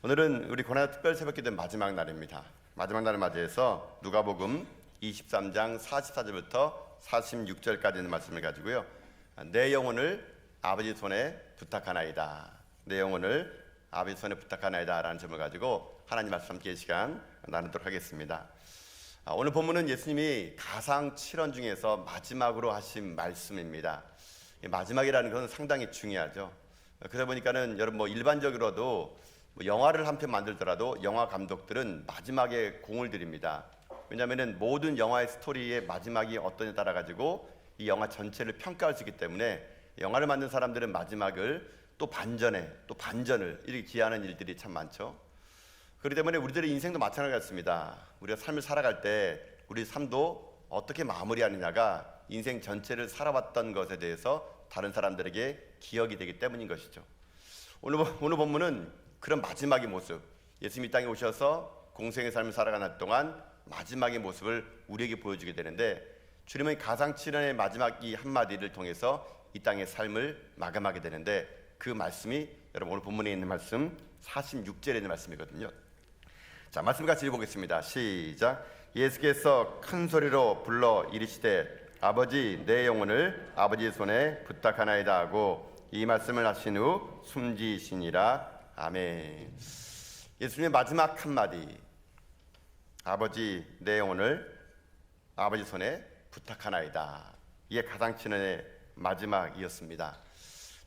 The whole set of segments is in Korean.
오늘은 우리 고난 특별 새벽기도 마지막 날입니다. 마지막 날을 맞이해서 누가복음 23장 44절부터 46절까지 있는 말씀을 가지고요. 내 영혼을 아버지 손에 부탁하나이다. 내 영혼을 아버지 손에 부탁하나이다 라는 점을 가지고 하나님 말씀 함께 시간 나누도록 하겠습니다. 오늘 본문은 예수님이 가상칠언 중에서 마지막으로 하신 말씀입니다. 마지막이라는 것은 상당히 중요하죠. 그러다 보니까는 여러분 일반적으로도 영화를 한 편 만들더라도 영화 감독들은 마지막에 공을 들입니다. 왜냐하면 모든 영화의 스토리의 마지막이 어떠냐에 따라 가지고 이 영화 전체를 평가할 수 있기 때문에 영화를 만든 사람들은 마지막을 또 반전을 이렇게 기하는 일들이 참 많죠. 그렇기 때문에 우리들의 인생도 마찬가지 같습니다. 우리가 삶을 살아갈 때 우리 삶도 어떻게 마무리하느냐가 인생 전체를 살아왔던 것에 대해서 다른 사람들에게 기억이 되기 때문인 것이죠. 오늘 본문은 그런 마지막의 모습, 예수님이 이 땅에 오셔서 공생의 삶을 살아가는 동안 마지막의 모습을 우리에게 보여주게 되는데, 주님은 가상칠언의 마지막 이 한마디를 통해서 이 땅의 삶을 마감하게 되는데, 그 말씀이 여러분 오늘 본문에 있는 말씀 46절에 있는 말씀이거든요. 자, 말씀 같이 읽어보겠습니다. 시작. 예수께서 큰 소리로 불러 이르시되 아버지 내 영혼을 아버지의 손에 부탁하나이다 하고 이 말씀을 하신 후 숨지시니라. 아멘. 예수님의 마지막 한마디, 아버지 내 영혼을 아버지 손에 부탁하나이다. 이게 가상칠언의 마지막이었습니다.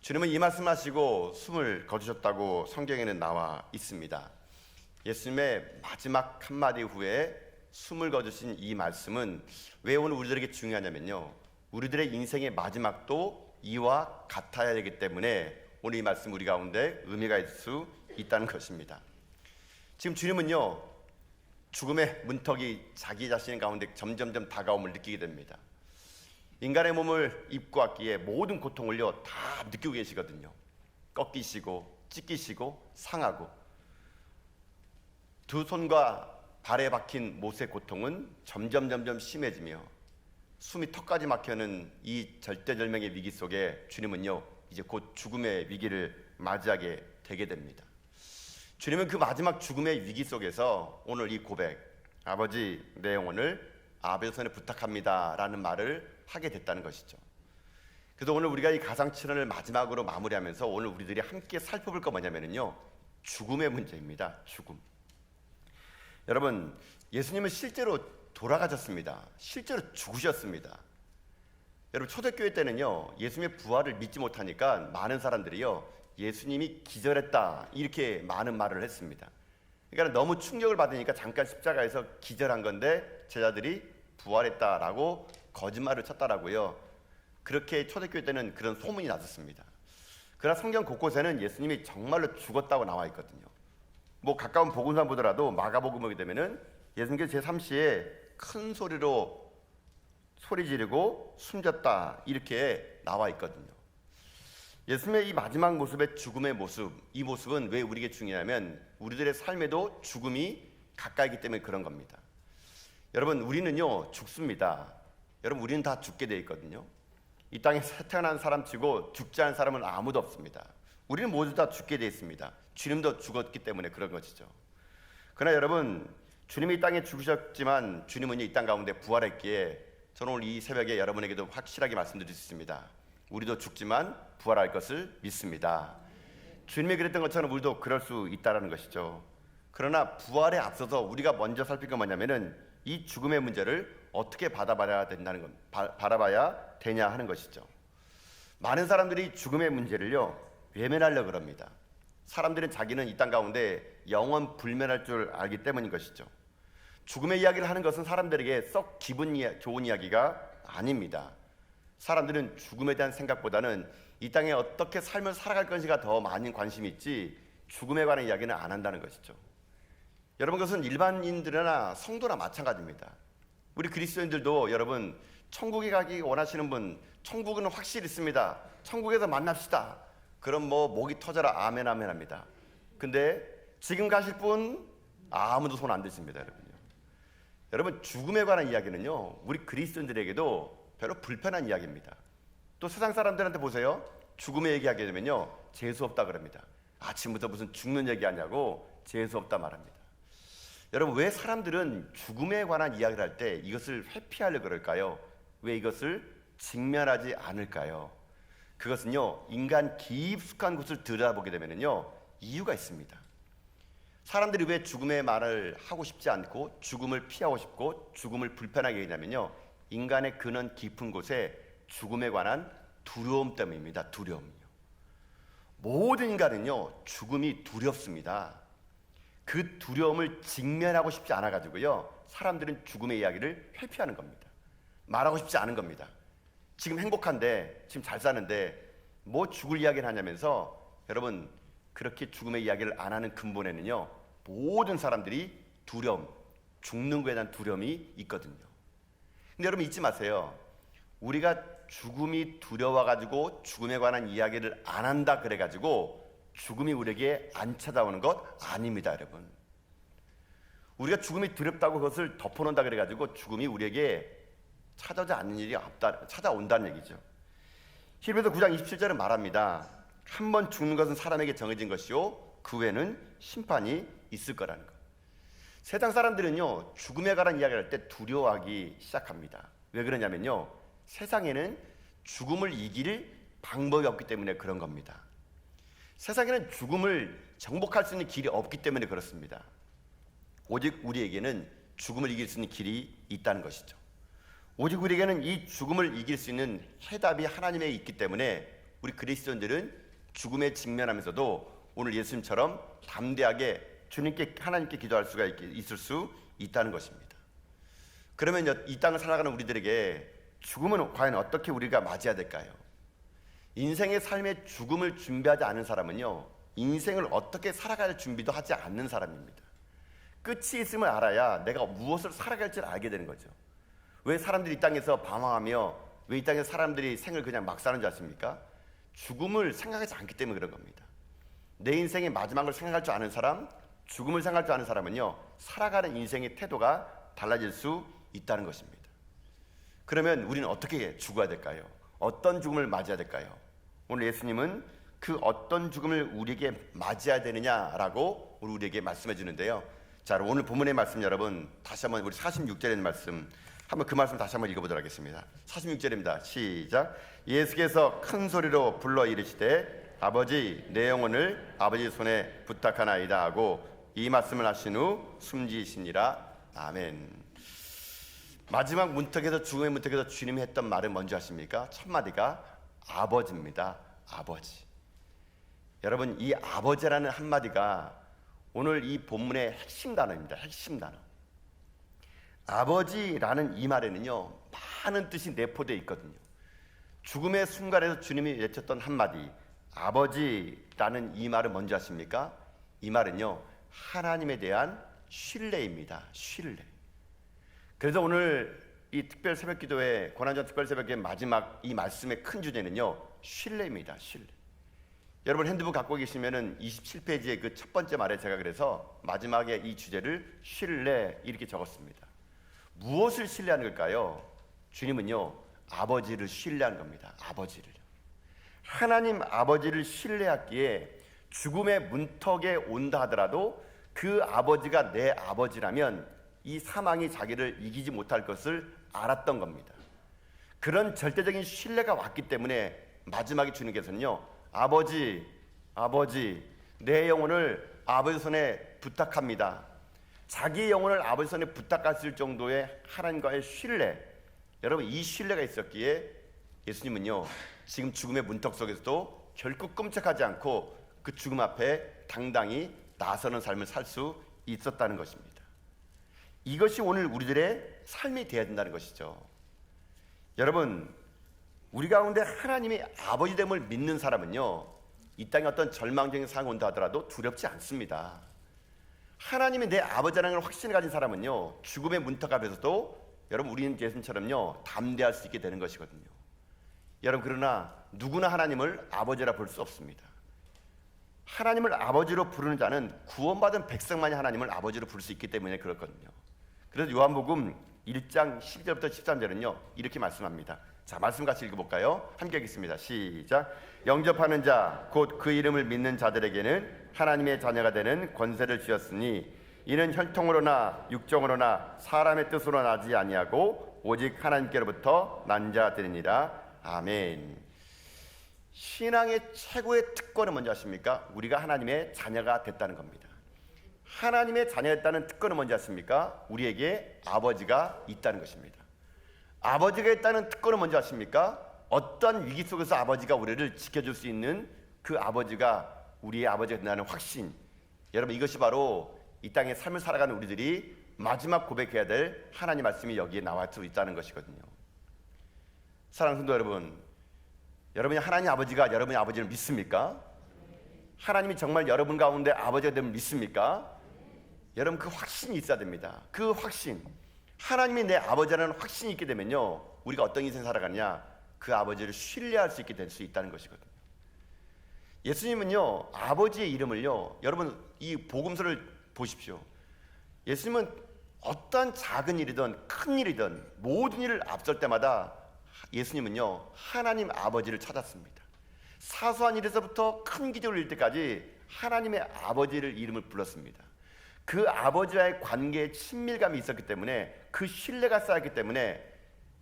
주님은 이 말씀하시고 숨을 거두셨다고 성경에는 나와 있습니다. 예수님의 마지막 한마디 후에 숨을 거두신 이 말씀은 왜 오늘 우리들에게 중요하냐면요, 우리들의 인생의 마지막도 이와 같아야 되기 때문에 오늘 이 말씀 우리 가운데 의미가 있을 수 있다는 것입니다. 지금 주님은요, 죽음의 문턱이 자기 자신 가운데 점점점 다가옴을 느끼게 됩니다. 인간의 몸을 입고 왔기에 모든 고통을요 다 느끼고 계시거든요. 꺾이시고 찢기시고 상하고, 두 손과 발에 박힌 못의 고통은 점점 심해지며 숨이 턱까지 막혀는 이 절대절명의 위기 속에 주님은요 이제 곧 죽음의 위기를 맞이하게 되게 됩니다. 주님은 그 마지막 죽음의 위기 속에서 오늘 이 고백, 아버지 내 영혼을 아버지 손에 부탁합니다 라는 말을 하게 됐다는 것이죠. 그래서 오늘 우리가 이 가상칠언을 마지막으로 마무리하면서 오늘 우리들이 함께 살펴볼 거 뭐냐면요, 죽음의 문제입니다. 죽음. 여러분, 예수님은 실제로 돌아가셨습니다. 실제로 죽으셨습니다. 여러분, 초대교회 때는요 예수님의 부활을 믿지 못하니까 많은 사람들이요 예수님이 기절했다 이렇게 많은 말을 했습니다. 그러니까 너무 충격을 받으니까 잠깐 십자가에서 기절한 건데 제자들이 부활했다라고 거짓말을 쳤다라고요. 그렇게 초대교회 때는 그런 소문이 났었습니다. 그러나 성경 곳곳에는 예수님이 정말로 죽었다고 나와 있거든요. 가까운 복음서 보더라도 마가복음에 보게 되면은 예수님께서 제3시에 큰 소리로 소리 지르고 숨졌다 이렇게 나와 있거든요. 예수님의 이 마지막 모습의 죽음의 모습, 이 모습은 왜 우리에게 중요하냐면 우리들의 삶에도 죽음이 가까이기 때문에 그런 겁니다. 여러분, 우리는요 죽습니다. 여러분, 우리는 다 죽게 되어 있거든요. 이 땅에 태어난 사람 치고 죽지 않은 사람은 아무도 없습니다. 우리는 모두 다 죽게 되어 있습니다. 주님도 죽었기 때문에 그런 것이죠. 그러나 여러분, 주님이 이 땅에 죽으셨지만 주님은 이 땅 가운데 부활했기에 저는 오늘 이 새벽에 여러분에게도 확실하게 말씀드릴 수 있습니다. 우리도 죽지만 부활할 것을 믿습니다. 주님이 그랬던 것처럼 우리도 그럴 수 있다는 것이죠. 그러나 부활에 앞서서 우리가 먼저 살필 건 뭐냐면은 이 죽음의 문제를 어떻게 바라봐야 되냐 하는 것이죠. 많은 사람들이 죽음의 문제를요 외면하려고 합니다. 사람들은 자기는 이 땅 가운데 영원 불멸할 줄 알기 때문인 것이죠. 죽음의 이야기를 하는 것은 사람들에게 썩 기분 좋은 이야기가 아닙니다. 사람들은 죽음에 대한 생각보다는 이 땅에 어떻게 삶을 살아갈 것인가 더 많은 관심이 있지 죽음에 관한 이야기는 안 한다는 것이죠. 여러분, 그것은 일반인들이나 성도나 마찬가지입니다. 우리 그리스도인들도 여러분, 천국에 가기 원하시는 분, 천국은 확실히 있습니다. 천국에서 만납시다. 그럼 목이 터져라 아멘 합니다. 근데 지금 가실 분 아무도 손 안 드십니다. 여러분, 죽음에 관한 이야기는요 우리 그리스도인들에게도 별로 불편한 이야기입니다. 또 세상 사람들한테 보세요. 죽음의 얘기하게 되면요 재수없다 그럽니다. 아침부터 무슨 죽는 얘기하냐고 재수 없다 말합니다. 여러분, 왜 사람들은 죽음에 관한 이야기를 할 때 이것을 회피하려고 그럴까요? 왜 이것을 직면하지 않을까요? 그것은요, 인간 깊숙한 곳을 들여다보게 되면요, 이유가 있습니다. 사람들이 왜 죽음의 말을 하고 싶지 않고 죽음을 피하고 싶고 죽음을 불편하게 여기냐면요, 인간의 근원 깊은 곳에 죽음에 관한 두려움 때문입니다. 두려움이요. 모든 인간은요, 죽음이 두렵습니다. 그 두려움을 직면하고 싶지 않아 가지고요, 사람들은 죽음의 이야기를 회피하는 겁니다. 말하고 싶지 않은 겁니다. 지금 행복한데, 지금 잘 사는데 뭐 죽을 이야기를 하냐면서, 여러분, 그렇게 죽음의 이야기를 안 하는 근본에는요, 모든 사람들이 두려움, 죽는 것에 대한 두려움이 있거든요. 근데 여러분, 잊지 마세요. 우리가 죽음이 두려워가지고 죽음에 관한 이야기를 안 한다 그래가지고 죽음이 우리에게 안 찾아오는 것 아닙니다, 여러분. 우리가 죽음이 두렵다고 그것을 덮어놓는다 그래가지고 죽음이 우리에게 찾아오지 않는 일이 없다, 찾아온다는 얘기죠. 히브리서 9장 27절은 말합니다. 한 번 죽는 것은 사람에게 정해진 것이요, 그 후에는 심판이 있을 거라는 것. 세상 사람들은요, 죽음에 관한 이야기를 할 때 두려워하기 시작합니다. 왜 그러냐면요, 세상에는 죽음을 이길 방법이 없기 때문에 그런 겁니다. 세상에는 죽음을 정복할 수 있는 길이 없기 때문에 그렇습니다. 오직 우리에게는 죽음을 이길 수 있는 길이 있다는 것이죠. 오직 우리에게는 이 죽음을 이길 수 있는 해답이 하나님에 있기 때문에 우리 그리스도인들은 죽음에 직면하면서도 오늘 예수님처럼 담대하게 주님께, 하나님께 기도할 수가 있을 수 있다는 것입니다. 그러면 이 땅을 살아가는 우리들에게 죽음은 과연 어떻게 우리가 맞이해야 될까요? 인생의 삶의 죽음을 준비하지 않은 사람은요, 인생을 어떻게 살아갈 준비도 하지 않는 사람입니다. 끝이 있음을 알아야 내가 무엇을 살아갈지를 알게 되는 거죠. 왜 사람들이 이 땅에서 방황하며 왜 이 땅에서 사람들이 생을 그냥 막 사는 줄 아십니까? 죽음을 생각하지 않기 때문에 그런 겁니다. 내 인생의 마지막을 생각할 줄 아는 사람, 죽음을 생각할 줄 아는 사람은요, 살아가는 인생의 태도가 달라질 수 있다는 것입니다. 그러면 우리는 어떻게 죽어야 될까요? 어떤 죽음을 맞이해야 될까요? 오늘 예수님은 그 어떤 죽음을 우리에게 맞이해야 되느냐라고 우리에게 말씀해 주는데요. 자, 오늘 본문의 말씀 여러분 다시 한번 우리 46절에 있는 말씀 한번 그 말씀 다시 한번 읽어보도록 하겠습니다. 46절입니다. 시작. 예수께서 큰 소리로 불러 이르시되 아버지, 내 영혼을 아버지 손에 부탁하나이다 하고 이 말씀을 하신 후 숨지시니라. 아멘. 마지막 문턱에서, 죽음의 문턱에서 주님이 했던 말은 뭔지 아십니까? 첫 마디가 아버지입니다. 아버지. 여러분, 이 아버지라는 한마디가 오늘 이 본문의 핵심 단어입니다. 핵심 단어. 아버지라는 이 말에는요, 많은 뜻이 내포되어 있거든요. 죽음의 순간에서 주님이 외쳤던 한마디 아버지라는 이 말은 뭔지 아십니까? 이 말은요, 하나님에 대한 신뢰입니다. 신뢰. 그래서 오늘 이 특별 새벽 기도회, 고난전 특별 새벽의 마지막 이 말씀의 큰 주제는요, 신뢰입니다. 신뢰. 여러분 핸드북 갖고 계시면은 27페이지의 그 첫 번째 말에 제가 그래서 마지막에 이 주제를 신뢰 이렇게 적었습니다. 무엇을 신뢰하는 걸까요? 주님은요, 아버지를 신뢰하는 겁니다. 아버지를. 하나님 아버지를 신뢰하기에 죽음의 문턱에 온다 하더라도 그 아버지가 내 아버지라면 이 사망이 자기를 이기지 못할 것을 알았던 겁니다. 그런 절대적인 신뢰가 왔기 때문에 마지막에 주님께서는요, 아버지, 아버지, 내 영혼을 아버지 손에 부탁합니다. 자기의 영혼을 아버지 손에 부탁했을 정도의 하나님과의 신뢰, 여러분 이 신뢰가 있었기에 예수님은요, 지금 죽음의 문턱 속에서도 결코 끔찍하지 않고 그 죽음 앞에 당당히 나서는 삶을 살 수 있었다는 것입니다. 이것이 오늘 우리들의 삶이 되어야 된다는 것이죠. 여러분, 우리 가운데 하나님의 아버지됨을 믿는 사람은요, 이 땅에 어떤 절망적인 상황이 온다 하더라도 두렵지 않습니다. 하나님이 내 아버지라는 걸 확신을 가진 사람은요, 죽음의 문턱 앞에서도 여러분 우리는 예수님처럼요, 담대할 수 있게 되는 것이거든요. 여러분, 그러나 누구나 하나님을 아버지라 볼 수 없습니다. 하나님을 아버지로 부르는 자는 구원받은 백성만이 하나님을 아버지로 부를 수 있기 때문에 그렇거든요. 그래서 요한복음 1장 12절부터 13절은요 이렇게 말씀합니다. 자, 말씀 같이 읽어볼까요? 함께 읽겠습니다. 시작. 영접하는 자 곧 그 이름을 믿는 자들에게는 하나님의 자녀가 되는 권세를 주었으니 이는 혈통으로나 육정으로나 사람의 뜻으로 나지 아니하고 오직 하나님께로부터 난 자들이니라. 아멘. 신앙의 최고의 특권은 뭔지 아십니까? 우리가 하나님의 자녀가 됐다는 겁니다. 하나님의 자녀였다는 특권은 뭔지 아십니까? 우리에게 아버지가 있다는 것입니다. 아버지가 있다는 특권은 뭔지 아십니까? 어떤 위기 속에서 아버지가 우리를 지켜줄 수 있는 그 아버지가 우리의 아버지가 된다는 확신. 여러분, 이것이 바로 이 땅의 삶을 살아가는 우리들이 마지막 고백해야 될 하나님 말씀이 여기에 나와 있다는 것이거든요. 사랑하는 성도 여러분, 여러분이 하나님 아버지가 여러분의 아버지를 믿습니까? 하나님이 정말 여러분 가운데 아버지가 되면 믿습니까? 여러분, 그 확신이 있어야 됩니다. 그 확신, 하나님이 내 아버지라는 확신이 있게 되면요, 우리가 어떤 인생 살아가느냐, 그 아버지를 신뢰할 수 있게 될 수 있다는 것이거든요. 예수님은요, 아버지의 이름을요, 여러분 이 복음서를 보십시오. 예수님은 어떤 작은 일이든 큰 일이든 모든 일을 앞설 때마다 예수님은요, 하나님 아버지를 찾았습니다. 사소한 일에서부터 큰 기적을 이룰 때까지 하나님의 아버지를 이름을 불렀습니다. 그 아버지와의 관계에 친밀감이 있었기 때문에, 그 신뢰가 쌓였기 때문에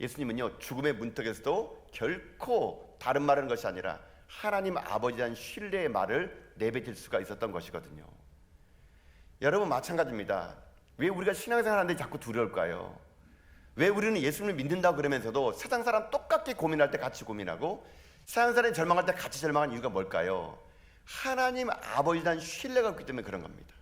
예수님은요, 죽음의 문턱에서도 결코 다른 말하는 것이 아니라 하나님 아버지에 대한 신뢰의 말을 내뱉을 수가 있었던 것이거든요. 여러분, 마찬가지입니다. 왜 우리가 신앙생활 하는데 자꾸 두려울까요? 왜 우리는 예수님을 믿는다고 그러면서도 세상 사람 똑같게 고민할 때 같이 고민하고 세상 사람이 절망할 때 같이 절망하는 이유가 뭘까요? 하나님 아버지에 대한 신뢰가 없기 때문에 그런 겁니다.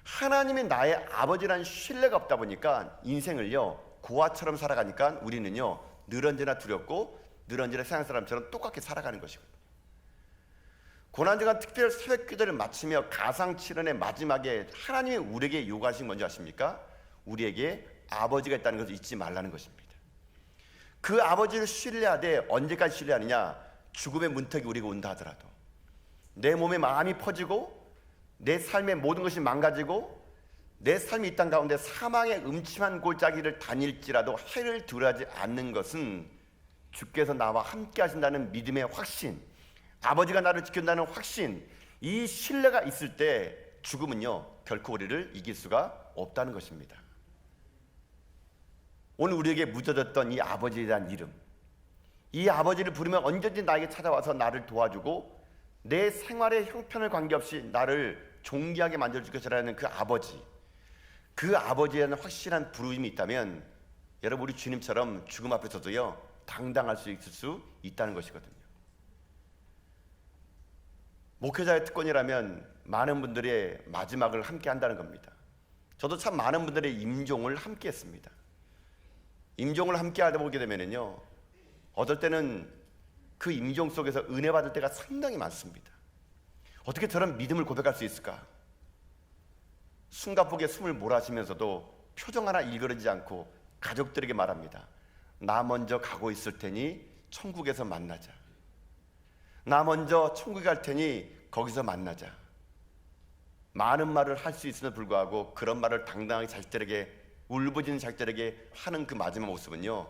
하나님이 나의 아버지라는 신뢰가 없다 보니까 인생을요, 고아처럼 살아가니까 우리는요, 늘 언제나 두렵고 늘 언제나 세상 사람처럼 똑같게 살아가는 것이거든요. 고난주간 특별 새벽 기도를 마치며 가상칠언의 마지막에 하나님이 우리에게 요구하신 뭔지 아십니까? 우리에게 아버지가 있다는 것을 잊지 말라는 것입니다. 그 아버지를 신뢰하되 언제까지 신뢰하느냐? 죽음의 문턱이 우리가 온다 하더라도, 내 몸에 마음이 퍼지고 내 삶의 모든 것이 망가지고 내 삶이 이 땅 가운데 사망의 음침한 골짜기를 다닐지라도 해를 두려워하지 않는 것은 주께서 나와 함께 하신다는 믿음의 확신, 아버지가 나를 지킨다는 확신, 이 신뢰가 있을 때 죽음은요, 결코 우리를 이길 수가 없다는 것입니다. 오늘 우리에게 묻어졌던 이 아버지에 대한 이름, 이 아버지를 부르면 언제든지 나에게 찾아와서 나를 도와주고 내 생활의 형편을 관계없이 나를 존귀하게 만들어줄 것이라는 그 아버지, 그 아버지에 대한 확실한 부르심이 있다면 여러분, 우리 주님처럼 죽음 앞에서도요, 당당할 수 있을 수 있다는 것이거든요. 목회자의 특권이라면 많은 분들의 마지막을 함께 한다는 겁니다. 저도 참 많은 분들의 임종을 함께 했습니다. 임종을 함께 하다 보게 되면요, 어떨 때는 그 임종 속에서 은혜 받을 때가 상당히 많습니다. 어떻게 저런 믿음을 고백할 수 있을까? 숨가쁘게 숨을 몰아쉬면서도 표정 하나 일그러지지 않고 가족들에게 말합니다. 나 먼저 가고 있을 테니 천국에서 만나자. 나 먼저 천국에 갈 테니 거기서 만나자. 많은 말을 할 수 있음에도 불구하고 그런 말을 당당하게 자식들에게, 울부짖는 자식들에게 하는 그 마지막 모습은요,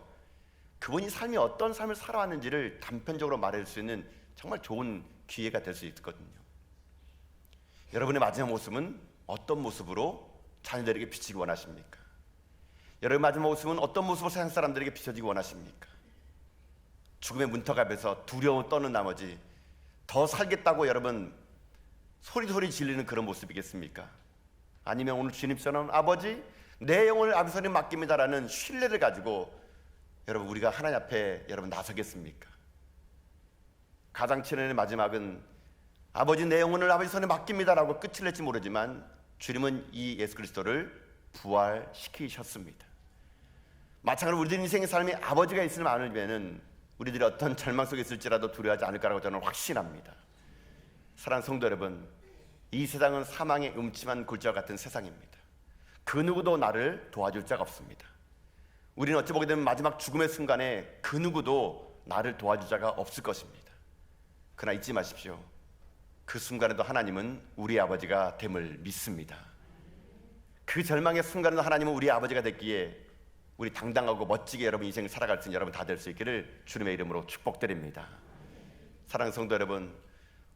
그분이 삶이 어떤 삶을 살아왔는지를 단편적으로 말할 수 있는 정말 좋은 기회가 될 수 있거든요. 여러분의 마지막 모습은 어떤 모습으로 자녀들에게 비치기 원하십니까? 여러분의 마지막 모습은 어떤 모습으로 세상 사람들에게 비춰지기 원하십니까? 죽음의 문턱 앞에서 두려움 떠는 나머지 더 살겠다고 여러분 소리 질리는 그런 모습이겠습니까? 아니면 오늘 주님처럼 아버지, 내 영혼을 아버지 손에 맡깁니다라는 신뢰를 가지고 여러분, 우리가 하나님 앞에 여러분 나서겠습니까? 가장칠언의 마지막은 아버지, 내 영혼을 아버지 손에 맡깁니다라고 끝을 낼지 모르지만 주님은 이 예수 그리스도를 부활시키셨습니다. 마찬가지로 우리들 인생의 삶에 아버지가 있으면 않으면 우리들이 어떤 절망 속에 있을지라도 두려워하지 않을 거라고 저는 확신합니다. 사랑하는 성도 여러분, 이 세상은 사망의 음침한 골짜기 같은 세상입니다. 그 누구도 나를 도와줄 자가 없습니다. 우리는 어찌 보게 되면 마지막 죽음의 순간에 그 누구도 나를 도와줄 자가 없을 것입니다. 그러나 잊지 마십시오. 그 순간에도 하나님은 우리 아버지가 됨을 믿습니다. 그 절망의 순간에도 하나님은 우리 아버지가 됐기에 우리 당당하고 멋지게 여러분 인생을 살아갈 수 있는 여러분 다 될 수 있기를 주님의 이름으로 축복드립니다. 사랑하는 성도 여러분,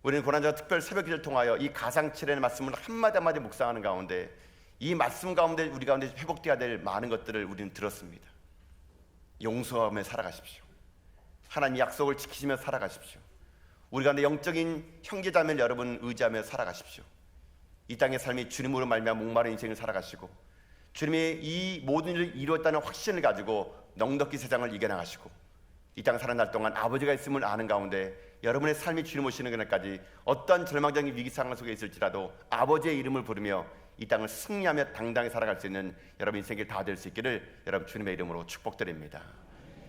우리는 고난주간 특별 새벽기도를 통하여 이 가상칠연의 말씀을 한마디 한마디 묵상하는 가운데 이 말씀 가운데 우리 가운데 회복되어야 될 많은 것들을 우리는 들었습니다. 용서하며 살아가십시오. 하나님 약속을 지키시며 살아가십시오. 우리 가운데 영적인 형제자매를 여러분 의지하며 살아가십시오. 이 땅의 삶이 주님으로 말미암아 목마른 인생을 살아가시고 주님이 이 모든 일을 이루었다는 확신을 가지고 넉넉히 세상을 이겨나가시고 이 땅 사는 날 동안 아버지가 있음을 아는 가운데 여러분의 삶이 주님 오시는 그날까지 어떤 절망적인 위기 상황 속에 있을지라도 아버지의 이름을 부르며 이 땅을 승리하며 당당히 살아갈 수 있는 여러분 인생이 다 될 수 있기를 여러분 주님의 이름으로 축복드립니다.